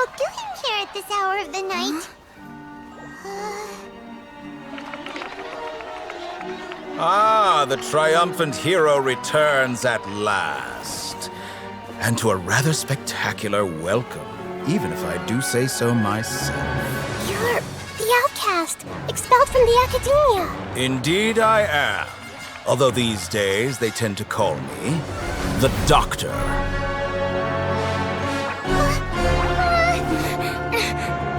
people doing here at this hour of the night? Ah, the triumphant hero returns at last. And to a rather spectacular welcome, even if I do say so myself. You're the outcast, expelled from the academia. Indeed I am. Although these days they tend to call me the Doctor.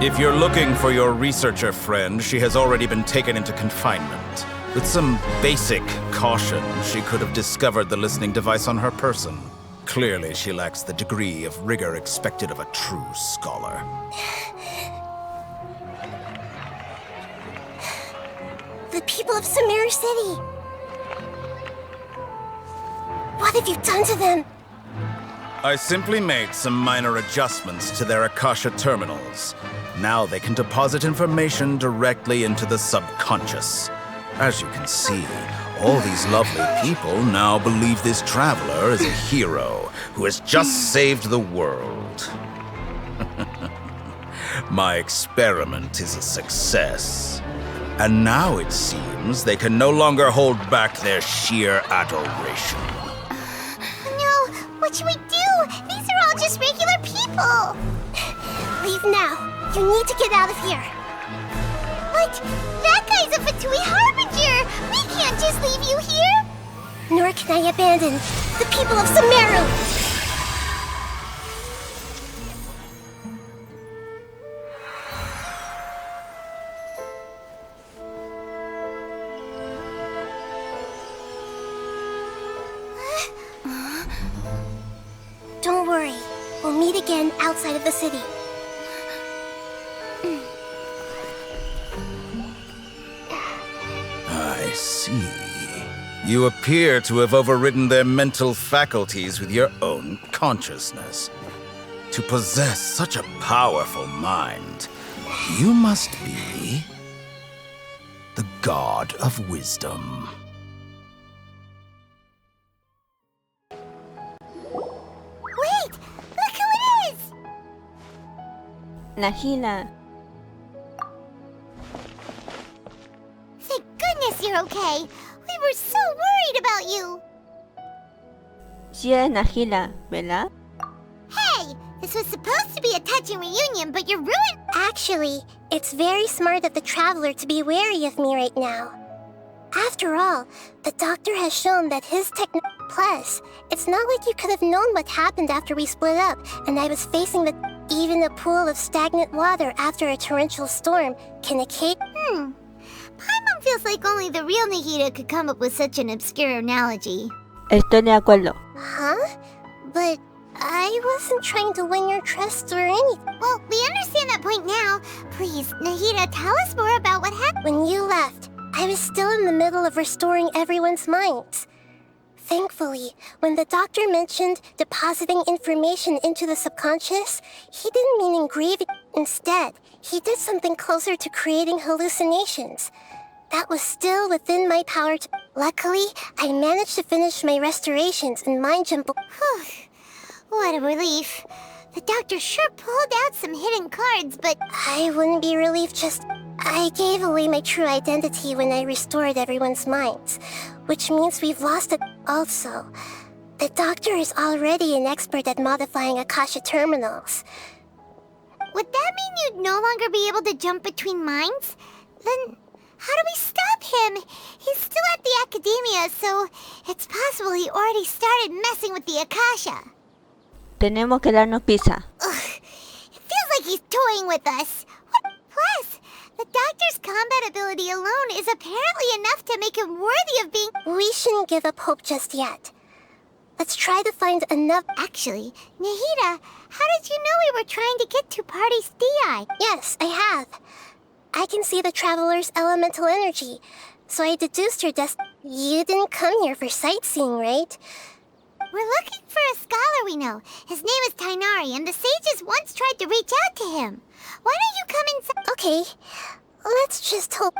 If you're looking for your researcher friend, she has already been taken into confinement. With some basic caution, she could have discovered the listening device on her person. Clearly, she lacks the degree of rigor expected of a true scholar. The people of Sumeru City. What have you done to them? I simply made some minor adjustments to their Akasha terminals. Now they can deposit information directly into the subconscious. As you can see, all these lovely people now believe this traveler is a hero who has just saved the world. My experiment is a success. And now it seems they can no longer hold back their sheer adoration. No, what should we do? These are all just regular people. Leave now. You need to get out of here. What? That guy's a Fatui Harbinger! We can't just leave you here! Nor can I abandon the people of Sumeru! Don't worry. We'll meet again outside of the city. I see. You appear to have overridden their mental faculties with your own consciousness. To possess such a powerful mind, you must be the god of wisdom. Wait! Look who it is! Nahila. Thank goodness you're okay. We were so worried about you. Sí es Nahila, ¿verdad? Hey, this was supposed to be a touching reunion, but you're ruined. Actually, it's very smart of the traveler to be wary of me right now. After all, the doctor has shown that his Plus, it's not like you could have known what happened after we split up, and I was facing the... Even a pool of stagnant water after a torrential storm can occasion... Paimon feels like only the real Nahida could come up with such an obscure analogy. Estoy de acuerdo. Huh? But I wasn't trying to win your trust or anything. Well, we understand that point now. Please, Nahida, tell us more about what happened. When you left, I was still in the middle of restoring everyone's minds. Thankfully, when the doctor mentioned depositing information into the subconscious, he didn't mean engraving. Instead, he did something closer to creating hallucinations. That was still within my power to... Luckily, I managed to finish my restorations and mind jump... What a relief. The doctor sure pulled out some hidden cards, but... I wouldn't be relieved just... I gave away my true identity when I restored everyone's minds, which means we've lost it also. The doctor is already an expert at modifying Akasha terminals. Would that mean you'd no longer be able to jump between minds? Then how do we stop him? He's still at the academia, so it's possible he already started messing with the Akasha. Tenemos que darnos pizza. Ugh, it feels like he's toying with us. Plus, the doctor's combat ability alone is apparently enough to make him worthy of being... We shouldn't give up hope just yet. Let's try to find enough... Actually, Nahida, how did you know we were trying to get to Party's DI? Yes, I have. I can see the traveler's elemental energy, so I deduced her You didn't come here for sightseeing, right? We're looking for a scholar we know. His name is Tainari, and the sages once tried to reach out to him. Why don't you come inside? Okay, let's just hope...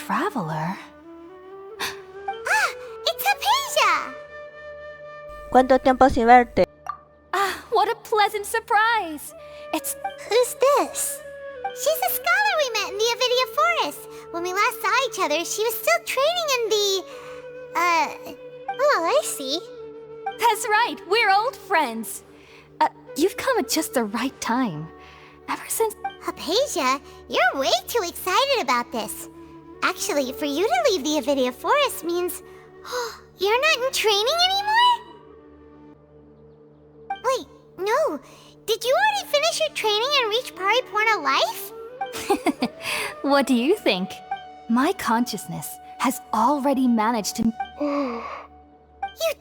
traveler? Ah, it's Hypatia! ¿Cuánto tiempo sin verte? Ah, what a pleasant surprise! It's... Who's this? She's a scholar we met in the Avidia Forest. When we last saw each other, she was still training in the... Oh, I see. That's right, we're old friends. You've come at just the right time. Ever since... Hypatia, you're way too excited about this. Actually, for you to leave the Avidia Forest means... you're not in training anymore? Wait, no. Did you already finish your training and reach Paripurna life? What do you think? My consciousness has already managed to... You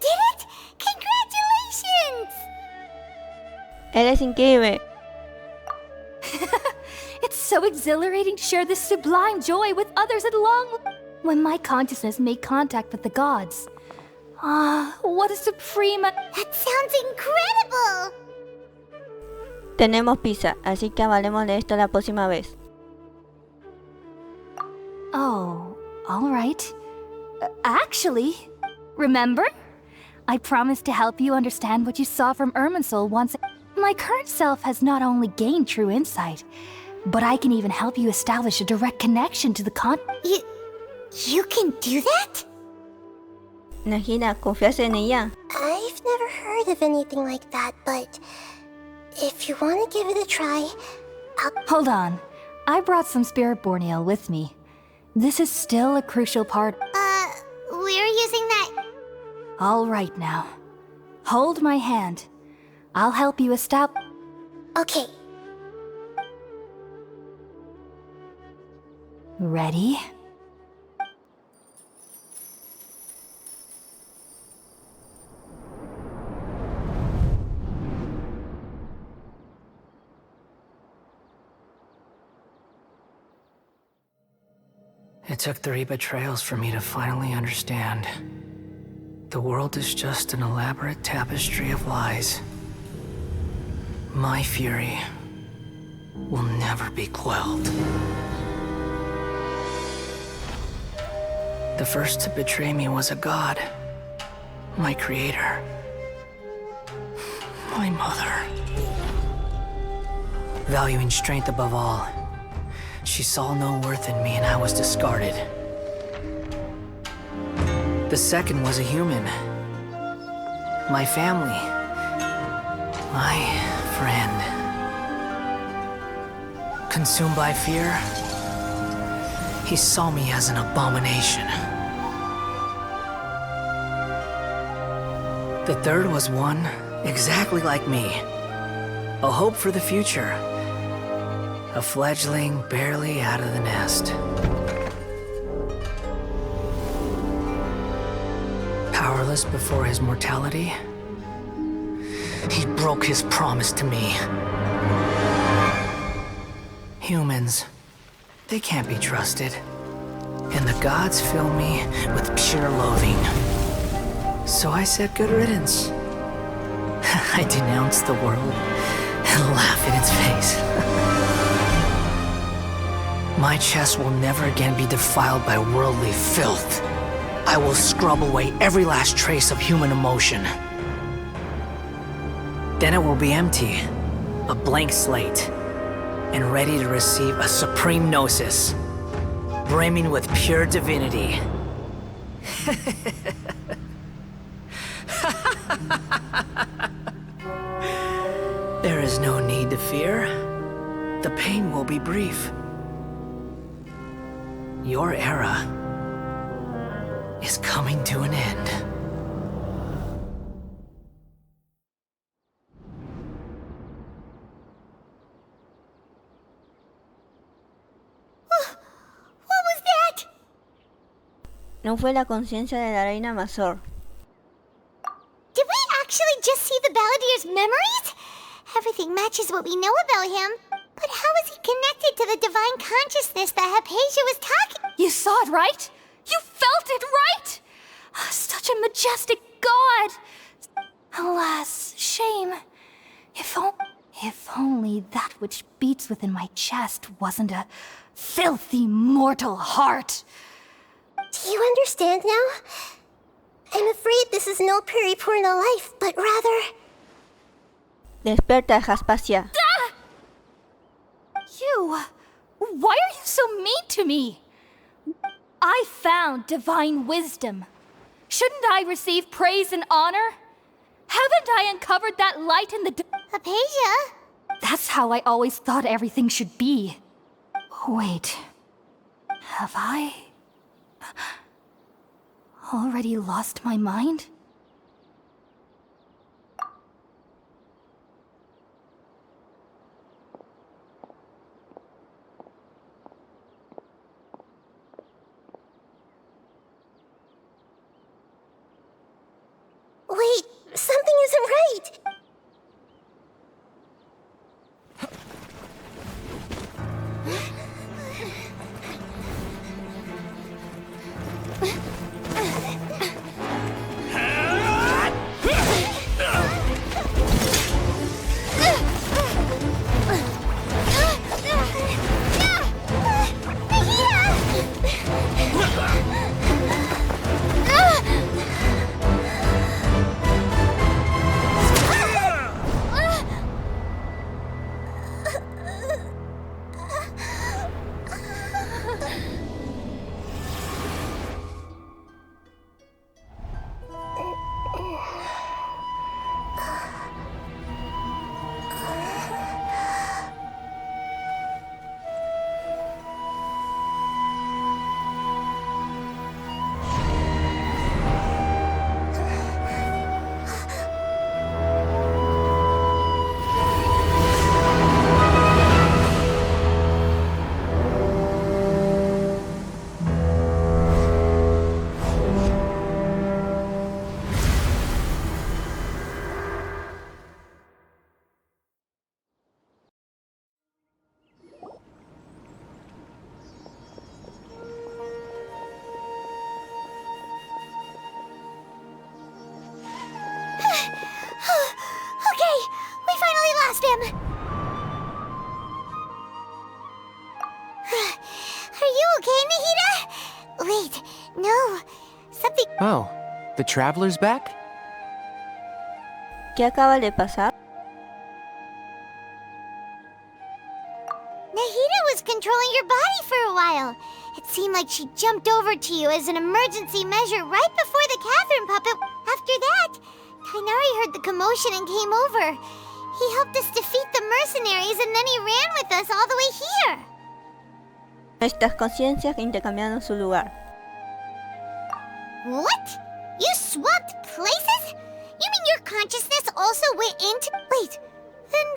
did it! Congratulations! Eres increíble. It's so exhilarating to share this sublime joy with others at long... When my consciousness made contact with the gods. Ah, what a supreme... That sounds incredible! Tenemos pizza, así que hablemos de esto la próxima vez. Oh, all right. Actually, remember? I promised to help you understand what you saw from Irminsul once... My current self has not only gained true insight, but I can even help you establish a direct connection to the You can do that? Nahida, ¿confías en ella? I've never heard of anything like that, but... If you want to give it a try, Hold on. I brought some Spirit-born ale with me. This is still a crucial part... we're using that... All right now. Hold my hand. I'll help you establish... Okay. Ready? It took 3 betrayals for me to finally understand. The world is just an elaborate tapestry of lies. My fury will never be quelled. The first to betray me was a god. My creator. My mother. Valuing strength above all, she saw no worth in me and I was discarded. The second was a human. My family. My friend. Consumed by fear, he saw me as an abomination. The third was one exactly like me. A hope for the future. A fledgling barely out of the nest. Powerless before his mortality, he broke his promise to me. Humans, they can't be trusted. And the gods fill me with pure loathing. So I said good riddance. I denounce the world and laugh in its face. My chest will never again be defiled by worldly filth. I will scrub away every last trace of human emotion. Then it will be empty, a blank slate, and ready to receive a supreme gnosis, brimming with pure divinity. There is no need to fear. The pain will be brief. Your era is coming to an end. What was that? No fue la conciencia de la reina Mazor. Did we actually just see the Balladeer's memories? Everything matches what we know about him. But how is he connected to the divine consciousness that Hypatia was talking? You saw it, right? You felt it, right? Such a majestic god! Alas, shame. If only that which beats within my chest wasn't a filthy mortal heart. Do you understand now? I'm afraid this is no periporno life, but rather... Despierta, Jaspasia. You! Why are you so mean to me? I found divine wisdom. Shouldn't I receive praise and honor? Haven't I uncovered that light in the Hypatia? That's how I always thought everything should be. Wait. Have I... already lost my mind? Wait, something isn't right. Okay, we finally lost him. Are you okay, Nahida? Wait, no. Something... Oh, the traveler's back? ¿Qué acaba de pasar? Nahida was controlling your body for a while. It seemed like she jumped over to you as an emergency measure right before the Catherine puppet. After that, Kainari heard the commotion and came over. He helped us defeat the mercenaries and then he ran with us all the way here. Nuestras conciencias intercambiaron su lugar. What? You swapped places? You mean your consciousness also went into... Wait, then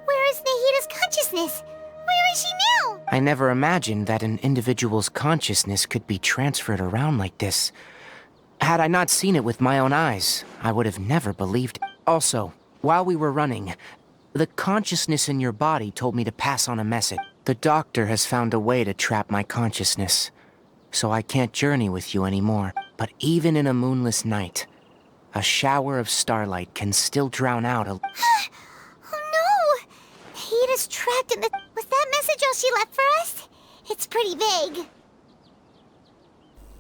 where is Nahida's consciousness? Where is she now? I never imagined that an individual's consciousness could be transferred around like this. Had I not seen it with my own eyes, I would have never believed it. Also, while we were running, the consciousness in your body told me to pass on a message. The doctor has found a way to trap my consciousness, so I can't journey with you anymore. But even in a moonless night, a shower of starlight can still drown out a... Oh no! Nahida's trapped in the... Was that message all she left for us? It's pretty vague.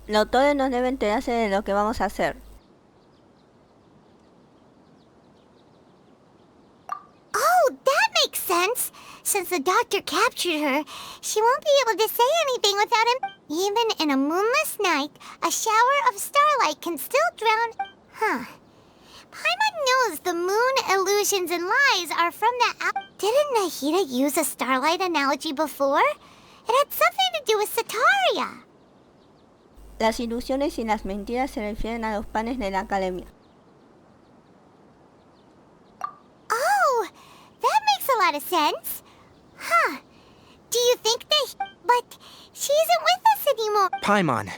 Los autores nos deben enterarse de lo que vamos a hacer. Oh, that makes sense. Since the doctor captured her, she won't be able to say anything without him. Even in a moonless night, a shower of starlight can still drown... Huh. Paimon knows the moon illusions and lies are from the... Didn't Nahida use a starlight analogy before? It had something to do with Sataria. Las ilusiones y las mentiras se refieren a los panes de la academia. Oh, that makes a lot of sense. Huh. Do you think that... But she isn't with us anymore. Paimon,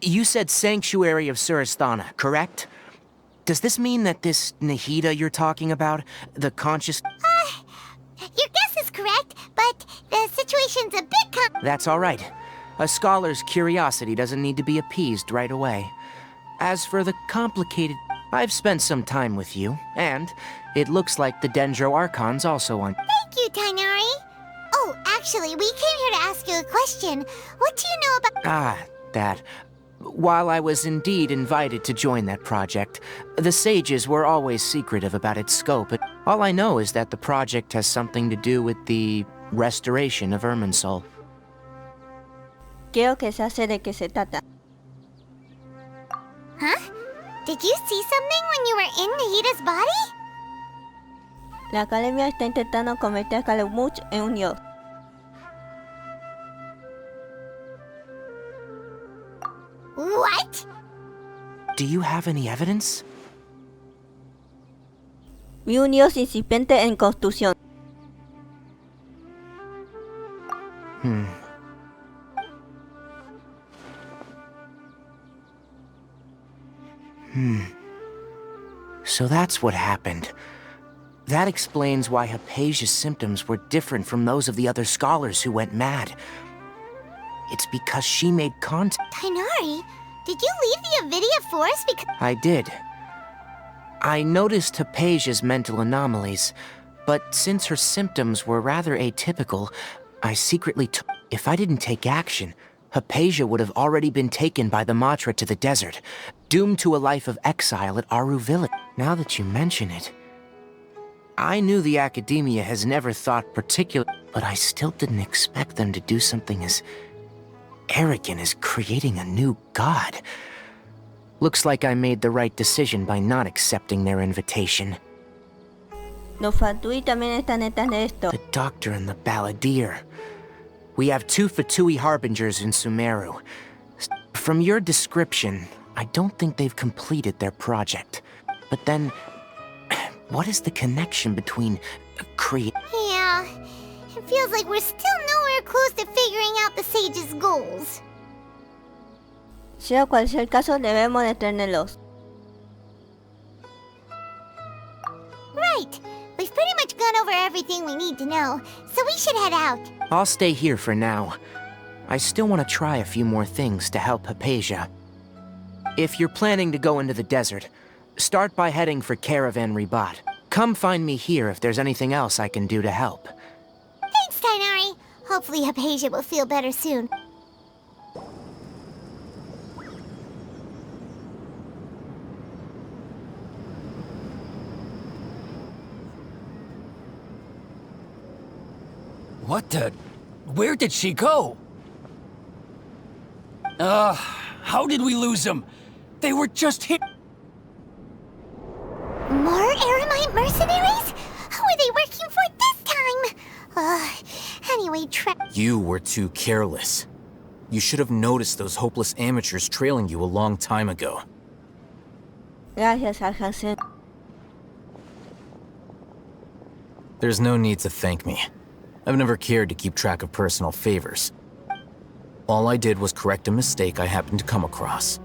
you said Sanctuary of Surasthana, correct? Does this mean that this Nahida you're talking about, the conscious... Your guess is correct, but the situation's a bit That's all right. A scholar's curiosity doesn't need to be appeased right away. As for the complicated... I've spent some time with you, and it looks like the Dendro Archon's also on... Thank you, Tainari. Oh, actually, we came here to ask you a question. What do you know about... Ah, that. While I was indeed invited to join that project, the sages were always secretive about its scope. All I know is that the project has something to do with the restoration of Irminsul. Quiero que se hace de qué se trata. Huh? Did you see something when you were in Nahita's body? La academia está intentando convertir a Calumuch en un dios. What? Do you have any evidence? Vi un dios incipiente en construcción. So that's what happened. That explains why Hypatia's symptoms were different from those of the other scholars who went mad. It's because she made contact. Tainari, did you leave the Avidia Forest because— I did. I noticed Hypatia's mental anomalies, but since her symptoms were rather atypical, I secretly took— If I didn't take action, Hypatia would have already been taken by the Matra to the desert, doomed to a life of exile at Aru Village. Now that you mention it, I knew the Academia has never thought particular, but I still didn't expect them to do something as arrogant as creating a new god. Looks like I made the right decision by not accepting their invitation. Los Fatui también están detrás de esto. The Doctor and the Balladeer. We have 2 Fatui Harbingers in Sumeru. From your description, I don't think they've completed their project. But then, what is the connection between Yeah, it feels like we're still nowhere close to figuring out the sage's goals. Sea cual sea el caso, debemos detenerlos. Right. We've pretty much gone over everything we need to know, so we should head out. I'll stay here for now. I still want to try a few more things to help Hypatia. If you're planning to go into the desert, start by heading for Caravan Ribat. Come find me here if there's anything else I can do to help. Thanks, Tainari. Hopefully Hypatia will feel better soon. What the? Where did she go? How did we lose them? They were just hit. More Eremite mercenaries? Who are they working for this time? Anyway, You were too careless. You should have noticed those hopeless amateurs trailing you a long time ago. Gracias, Alhazen. There's no need to thank me. I've never cared to keep track of personal favors. All I did was correct a mistake I happened to come across.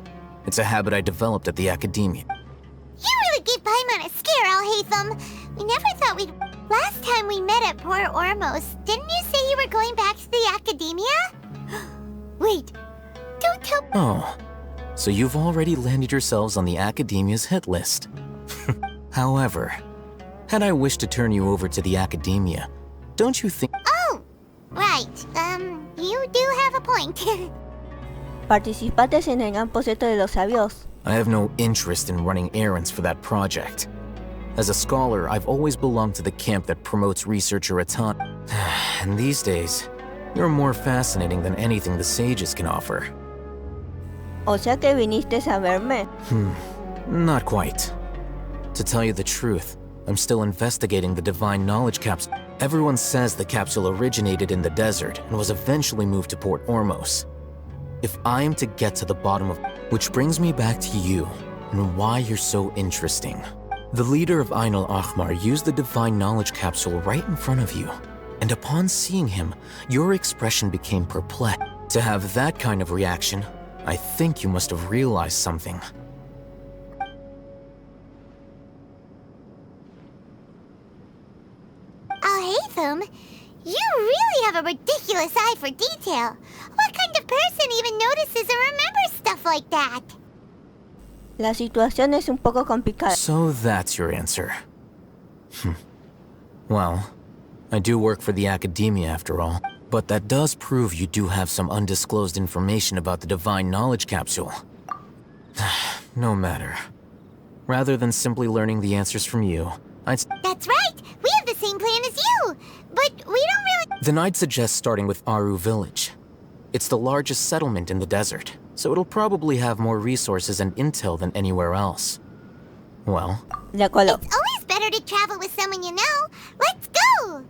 It's a habit I developed at the Academia. You really gave Paimon a scare, Alhaitham. We never thought we'd— Last time we met at Port Ormos, didn't you say you were going back to the Academia? Wait, don't tell— Oh, so you've already landed yourselves on the Academia's hit list. However, had I wished to turn you over to the Academia, don't you think— Oh, right. You do have a point. Participaste en el gran proyecto de los sabios. I have no interest in running errands for that project. As a scholar, I've always belonged to the camp that promotes researcher autonomy. And these days, you're more fascinating than anything the sages can offer. O sea que viniste a verme. Not quite. To tell you the truth, I'm still investigating the Divine Knowledge Capsule. Everyone says the capsule originated in the desert and was eventually moved to Port Ormos. If I am to get to the bottom of— Which brings me back to you, and why you're so interesting. The leader of Ain al-Ahmar used the Divine Knowledge Capsule right in front of you, and upon seeing him, your expression became perplexed. To have that kind of reaction, I think you must have realized something. Alhaitham, you really have a ridiculous eye for detail. What kind of person even notices or remembers stuff like that? La situación es un poco complicada. So that's your answer. Well, I do work for the Academia after all, but that does prove you do have some undisclosed information about the Divine Knowledge Capsule. no matter. Rather than simply learning the answers from you, That's right! We have the same plan as you! But we don't really... Then I'd suggest starting with Aru Village. It's the largest settlement in the desert, so it'll probably have more resources and intel than anywhere else. Well, De acuerdo. It's always better to travel with someone you know. Let's go!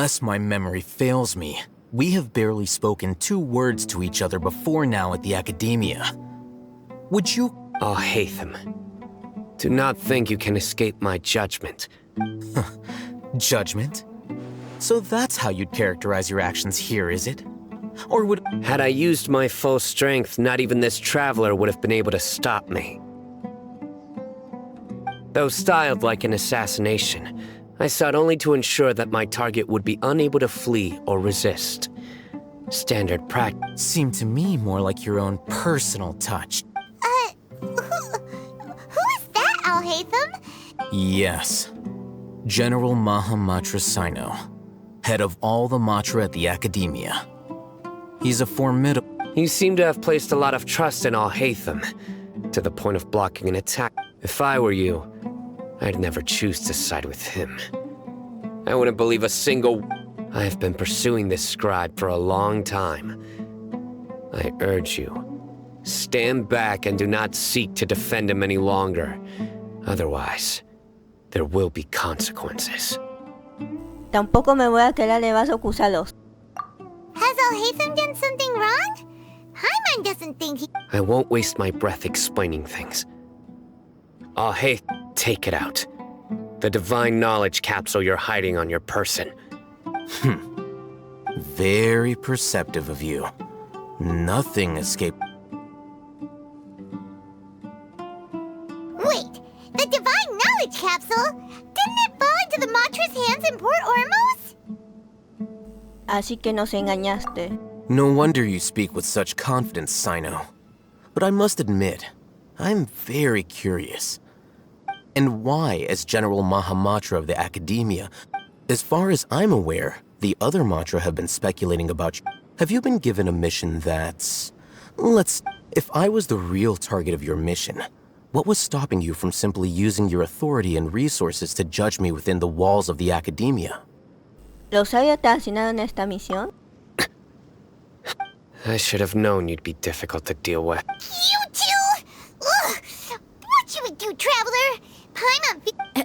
unless my memory fails me, we have barely spoken 2 words to each other before now at the Academia. Would you... Oh, Hatham. Do not think you can escape my judgment. Judgment? So that's how you'd characterize your actions here, is it? Or would... Had I used my full strength, not even this traveler would have been able to stop me. Though styled like an assassination, I sought only to ensure that my target would be unable to flee or resist. Standard practice. Seemed to me more like your own personal touch. Who is that, Al-Haytham? Yes. General Mahamatra Sino, head of all the Matra at the Academia. He's a formidable... You seem to have placed a lot of trust in Al-Haytham, to the point of blocking an attack. If I were you, I'd never choose to side with him. I wouldn't believe a single... I have been pursuing this scribe for a long time. I urge you, stand back and do not seek to defend him any longer. Otherwise, there will be consequences. Tampoco me voy a quedar de vaso cruzados. Has Al-Haytham done something wrong? Paimon doesn't think he... I won't waste my breath explaining things. Al-Haytham, take it out. The divine knowledge capsule you're hiding on your person. Very perceptive of you. Nothing escaped... Wait, the divine knowledge capsule? Didn't it fall into the Matra's hands in Port Ormos? Así que nos engañaste. No wonder you speak with such confidence, Sino. But I must admit, I'm very curious. And why, as General Mahamatra of the Academia, as far as I'm aware, the other Matra have been speculating about you. Have you been given a mission that's... If I was the real target of your mission, what was stopping you from simply using your authority and resources to judge me within the walls of the Academia? ¿Los había asesinado en esta misión? I should have known you'd be difficult to deal with. You two! Ugh! What should we do, Traveler? Paimon...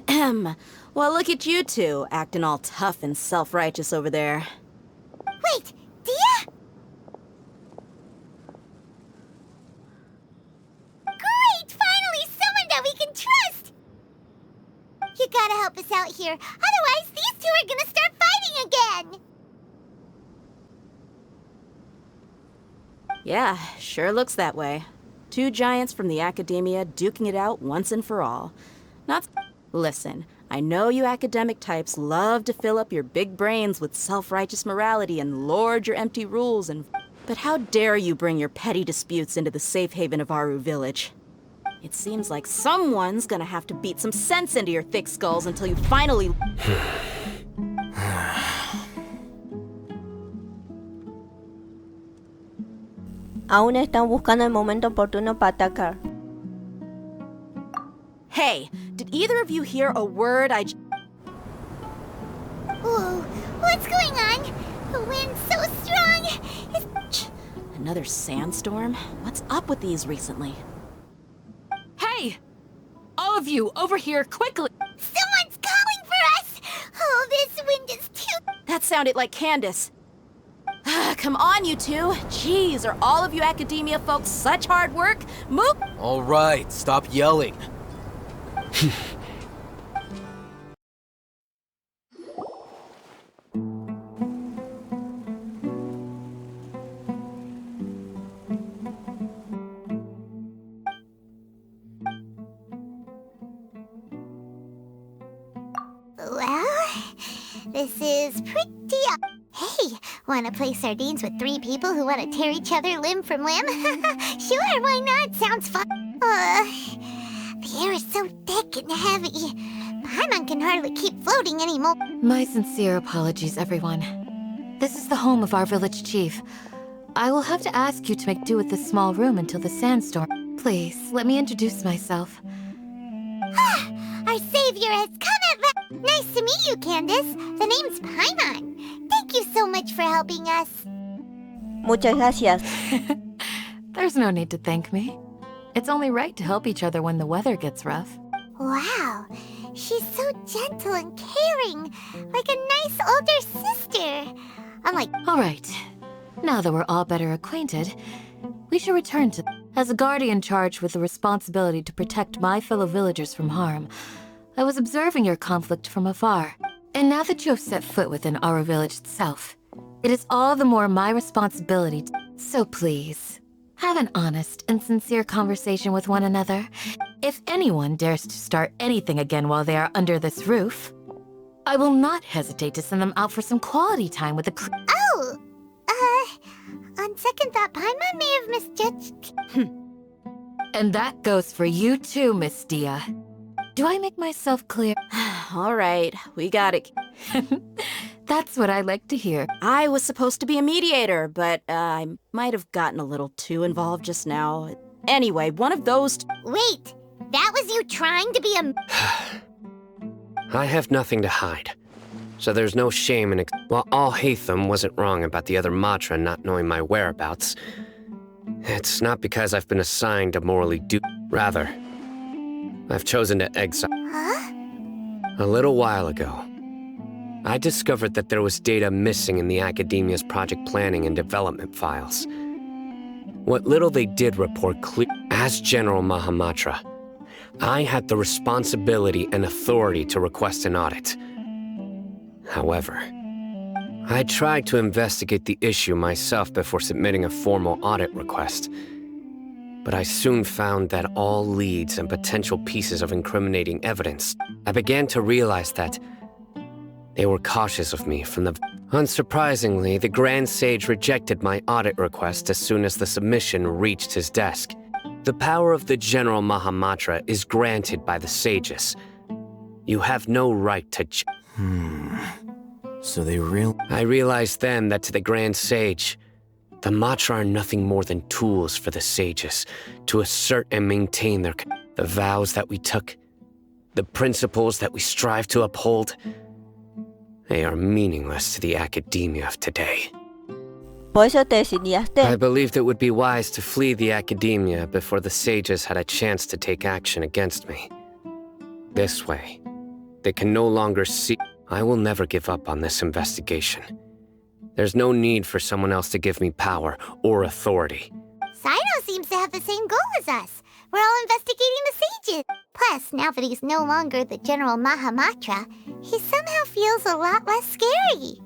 Ahem. Well, look at you two, acting all tough and self-righteous over there. Wait, Dia? Great! Finally, someone that we can trust! You gotta help us out here. Otherwise, these two are gonna start fighting again! Yeah, sure looks that way. 2 giants from the Academia duking it out once and for all. Listen, I know you academic types love to fill up your big brains with self-righteous morality and lord your empty rules but how dare you bring your petty disputes into the safe haven of Aru Village? It seems like someone's gonna have to beat some sense into your thick skulls until you finally... Aún están buscando el momento oportuno para atacar. Hey, did either of you hear a word Whoa, what's going on? The wind's so strong! Another sandstorm? What's up with these recently? Hey! All of you, over here, quickly! Someone's calling for sounded like Candace. Come on, you two. Jeez, are all of you academia folks such hard work? Move! All right, stop yelling. Well, this is pretty... Hey, wanna play sardines with 3 people who wanna tear each other limb from limb? Sure, why not? Sounds fun. The air is so thick and heavy. Paimon can hardly keep floating anymore. My sincere apologies, everyone. This is the home of our village chief. I will have to ask you to make do with this small room until the sandstorm. Please, let me introduce myself. Our savior has come at last. Nice to meet you, Candace. The name's Paimon. Thank you so much for helping us. Muchas gracias. There's no need to thank me. It's only right to help each other when the weather gets rough. Wow, she's so gentle and caring, like a nice older sister. I'm like, All right. Now that we're all better acquainted, we should return to... As a guardian charged with the responsibility to protect my fellow villagers from harm, I was observing your conflict from afar. And now that you have set foot within our village itself, it is all the more my responsibility to... So please, have an honest and sincere conversation with one another. If anyone dares to start anything again while they are under this roof, I will not hesitate to send them out for some quality time with the... on second thought, Paimon may have misjudged. And that goes for you too, Miss Dia. Do I make myself clear? All right, we got it. That's what I like to hear. I was supposed to be a mediator, but I might have gotten a little too involved just now. Anyway, one of those... Wait, that was you trying to be a... I have nothing to hide. So there's no shame in... While all Hatham wasn't wrong about the other Matra not knowing my whereabouts, it's not because I've been assigned to morally do... Rather, I've chosen to exile. Huh? A little while ago, I discovered that there was data missing in the Academia's project planning and development files. What little they did report clear... As General Mahamatra, I had the responsibility and authority to request an audit. However, I tried to investigate the issue myself before submitting a formal audit request. But I soon found that all leads and potential pieces of incriminating evidence, I began to realize that they were cautious of me from the... Unsurprisingly, the Grand Sage rejected my audit request as soon as the submission reached his desk. The power of the General Mahamatra is granted by the sages. You have no right to... So they really... I realized then that to the Grand Sage, the Matra are nothing more than tools for the sages to assert and maintain their... The vows that we took, the principles that we strive to uphold, they are meaningless to the academia of today. Por eso te decidiste. I believed it would be wise to flee the academia before the sages had a chance to take action against me. This way, they can no longer see... I will never give up on this investigation. There's no need for someone else to give me power or authority. Sino seems to have the same goal as us. We're all investigating the sages. Plus, now that he's no longer the General Mahamatra, he somehow feels a lot less scary.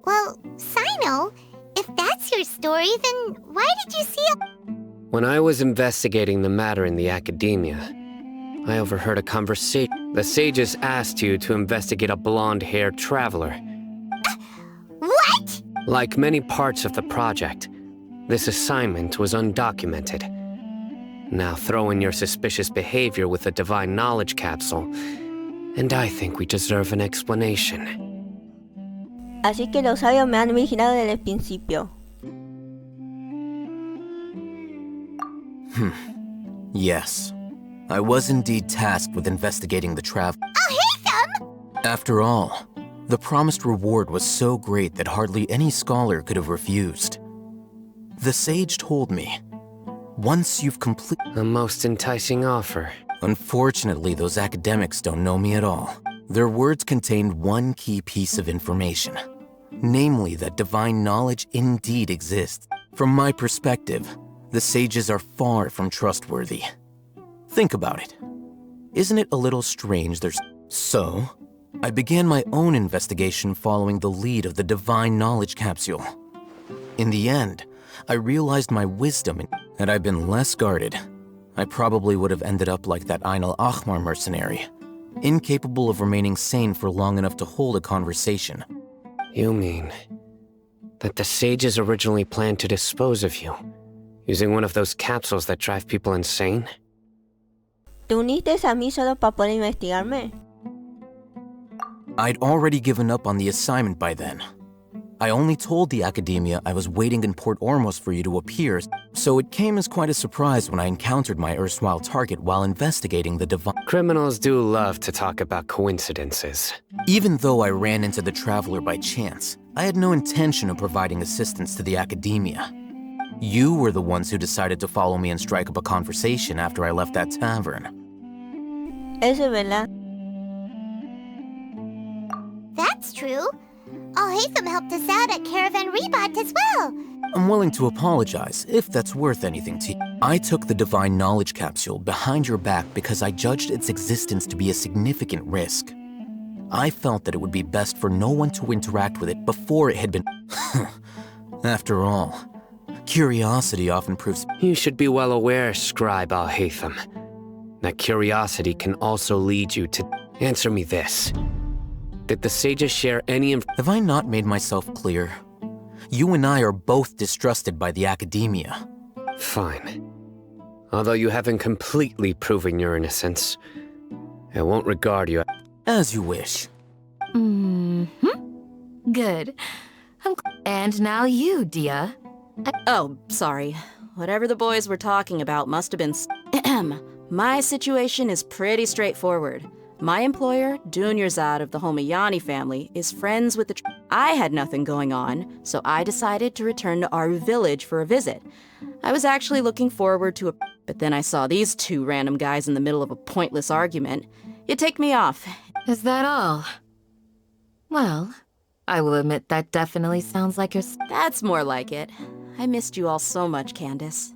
Well, Sino, if that's your story, then why did you see a... When I was investigating the matter in the academia, I overheard a conversation. The sages asked you to investigate a blonde-haired traveler. What? Like many parts of the project, this assignment was undocumented. Now throw in your suspicious behavior with a divine knowledge capsule, and I think we deserve an explanation. Así que los sabios me han vigilado desde el principio. Yes. I was indeed tasked with investigating the travel. Oh, Hatham! After all, the promised reward was so great that hardly any scholar could have refused. The sage told me, once you've completed... A most enticing offer. Unfortunately, those academics don't know me at all. Their words contained one key piece of information, namely that divine knowledge indeed exists. From my perspective, the sages are far from trustworthy. Think about it. Isn't it a little strange there's... So, I began my own investigation following the lead of the divine knowledge capsule. In the end, I realized my wisdom, and had I been less guarded, I probably would have ended up like that Ain al-Ahmar mercenary, incapable of remaining sane for long enough to hold a conversation. You mean that the sages originally planned to dispose of you, using one of those capsules that drive people insane? ¿Te uniste a mí solo para poder investigarme? I'd already given up on the assignment by then. I only told the academia I was waiting in Port Ormos for you to appear, so it came as quite a surprise when I encountered my erstwhile target while investigating the divine... Criminals do love to talk about coincidences. Even though I ran into the Traveler by chance, I had no intention of providing assistance to the academia. You were the ones who decided to follow me and strike up a conversation after I left that tavern. Eso es verdad. That's true. Al-Haytham helped us out at Caravan Rebat as well. I'm willing to apologize, if that's worth anything to you. I took the divine knowledge capsule behind your back because I judged its existence to be a significant risk. I felt that it would be best for no one to interact with it before it had been... After all, curiosity often proves... You should be well aware, Scribe Al-Haytham, that curiosity can also lead you to... Answer me this. Did the sages share any Have I not made myself clear? You and I are both distrusted by the academia. Fine. Although you haven't completely proven your innocence, I won't regard you... As you wish. Good. And now you, Dia. Oh, sorry. Whatever the boys were talking about must have been... My situation is pretty straightforward. My employer, Dunyarzad of the Homayani family, is friends with the... I had nothing going on, so I decided to return to Aru village for a visit. I was actually looking forward to a... But then I saw these two random guys in the middle of a pointless argument. It ticked me off. Is that all? Well, I will admit that definitely sounds like your... That's more like it. I missed you all so much, Candace.